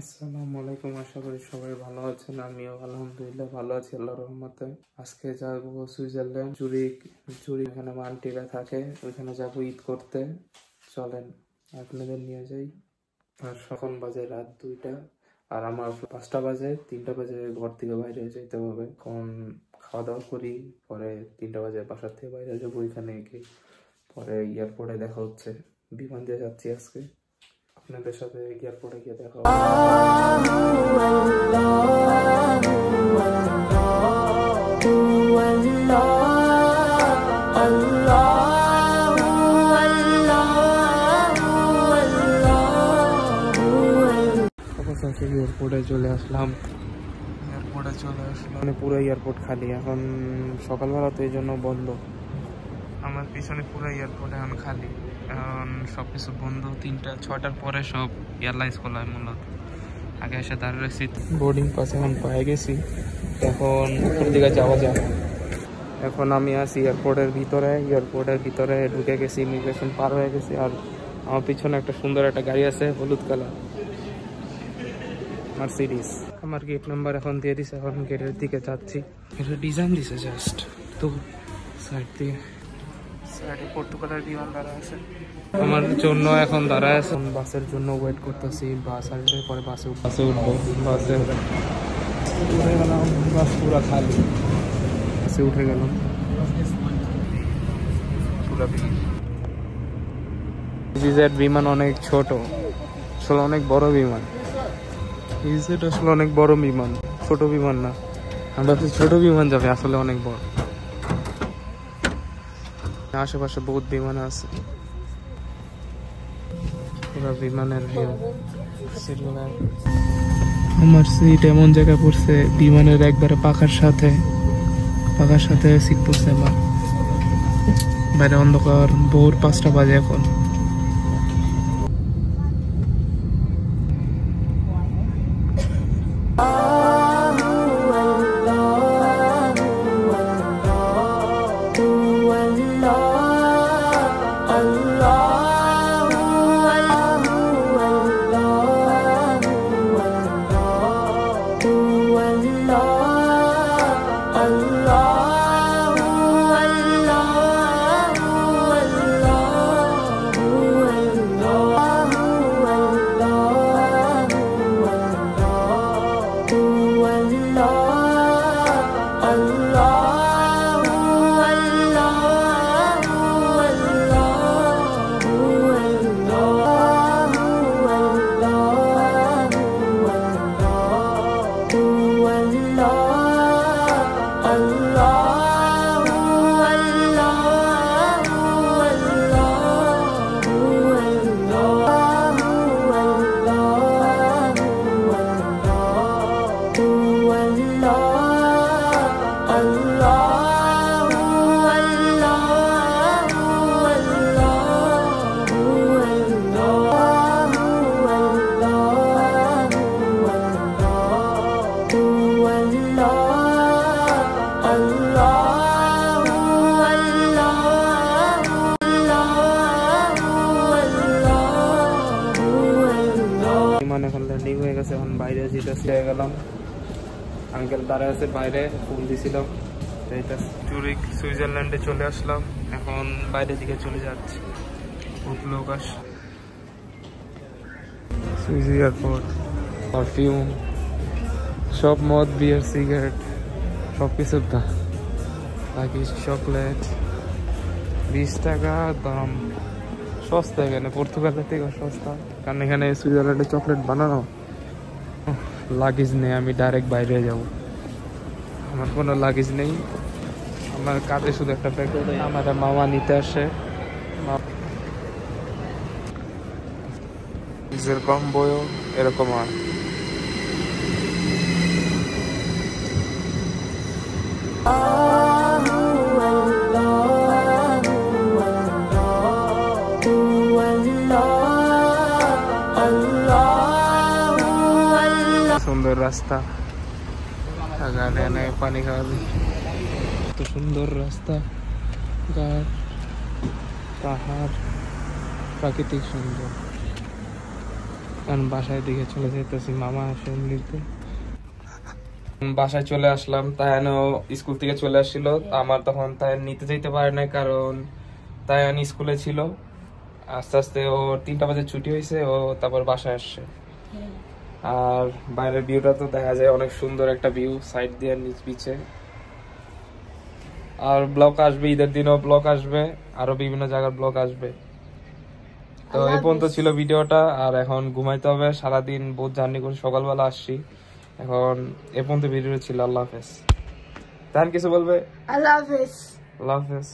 আসসালামু আলাইকুম, আশা করি সবাই ভালো আছেন। আমিও আলহামদুলিল্লাহ ভালো আছি আল্লাহর রহমতে। আজকে যাবো সুইজারল্যান্ড, জুরিক। এখানে আমার আন্টিরা থাকে, ওইখানে যাবো ঈদ করতে। চলেন আপনাদের নিয়ে যাই। আর এখন বাজে রাত 2টা, আর আমার 5টা বাজে, 3টা বাজে ঘর থেকে বাইরে যেতে হবে। এখন খাওয়া দাওয়া করি, পরে 3টা বাজে বাসার থেকে বাইরে যাবো। ওইখানে গিয়ে পরে এয়ারপোর্টে দেখা হচ্ছে। বিমান দিয়ে যাচ্ছি আজকে, আপনাদের সাথে এয়ারপোর্টে গিয়ে দেখা হবে। এয়ারপোর্টে চলে আসলাম। মানে পুরো এয়ারপোর্ট খালি এখন। সকালবেলা তো এই জন্য বন্ধ। আমার পিছনে পুরো এয়ারপোর্ট এখন খালি, এখন সব কিছু বন্ধ। 6টার পরে সব এয়ারলাইন্স খোলা হয় মূলত। আগে এসে দাঁড়িয়ে রয়েছি, বোর্ডিং পাস এখন পেয়ে গেছি। এখন উপর দিকে যাওয়া যায়। এখন আমি আছি এয়ারপোর্টের ভিতরে ঢুকে গেছি, ইমিগ্রেশন পার হয়ে গেছি। আর আমার পিছনে একটা সুন্দর একটা গাড়ি আছে, হলুদ কালার মার্সিডিজ। আমার গেট নাম্বার এখন দিয়ে দিছে, এখন গেটের দিকে যাচ্ছি। এটা ডিজাইন দিছে জাস্ট, তো সাইড দিয়ে পর্তুগালের বিমান দাঁড়া আছে আমার জন্য। এখন দাঁড়ায় আছে, বাসের জন্য ওয়েট করতেছি। বাস আসবে, পরে বাসে উঠবো। বাসে উঠে গেলাম, বাস পুরো খালি। বাসে উঠে গেলাম, ইজিজেট বিমান অনেক ছোট, আসলে অনেক বড় বিমান। ইজিজেট আসলে অনেক বড় বিমান, ছোট বিমান না। আমরা তো ছোট বিমান যাবে, আসলে অনেক বড়। আশেপাশে বহুত বিমান আছে, পুরো বিমানের ভিউ। আমার সিট এমন জায়গায় পড়ছে, বিমানের একবারে পাখার সাথে সিট পড়ছে আমার। বাইরে অন্ধকার, ভোর 5টা বাজে এখন। এখন ল্যান্ডিং হয়ে গেছে, এখন বাইরে যেতে গেলাম। আঙ্কেল দাঁড়ায় আছে বাইরে, ফোন দিয়েছিলাম। জুরিক সুইজারল্যান্ডে চলে আসলাম, এখন বাইরের দিকে চলে যাচ্ছি। বহুত লোক আসে। সুইজ এয়ারপোর্ট, পারফিউম, সব মদ, বিয়ার, সিগারেট, সব কিছু দাম। বাকি চকলেট 20 টাকা দাম, সস্তা এখানে। পর্তুগালের থেকে সস্তা, কারণ এখানে সুইজারল্যান্ডে চকলেট বানানো। লাগেজ নেই, আমি ডাইরেক্ট বাইরে যাব। আমার কোনো লাগেজ নেই, আমার কাঁধে শুধু একটা ব্যাগ। আমার মামা নিতে আসে, যেরকম বইও এরকম আর। সুন্দর রাস্তা, পানি খাওয়াবে। এত সুন্দর রাস্তা, গাছ, পাহাড়, প্রাকৃতিক সুন্দর। কারণ বাসায় দিকে চলে যেতেছি, মামা আসে নিতে। বাসায় চলে আসলাম, তায়ানও স্কুল থেকে চলে আসছিল। আমার তখন তায়ান নিতে যেতে পারে না, কারণ তায়ান স্কুলে ছিল। আস্তে আস্তে ও 3টা বাজে ছুটি হয়েছে, ও তারপর বাসায় আসছে। আর বাইরের ভিউটা তো দেখা যায় অনেক সুন্দর একটা ভিউ, সাইড দিয়ে নিচ বিচে। আর ব্লগ আসবে, ঈদের দিনও ব্লগ আসবে, আরো বিভিন্ন জায়গার ব্লগ আসবে। তো এই পর্যন্ত ছিল ভিডিওটা। আর এখন ঘুমাইতে হবে, সারাদিন বহুত জার্নি করে সকালবেলা আসছি। এখন এ পর্যন্ত ভিডিও ছিল। আল্লাহ হাফেজ। তাহলে কিছু বলবে? আল্লাহ হাফেজ। আল্লাহ হাফেজ।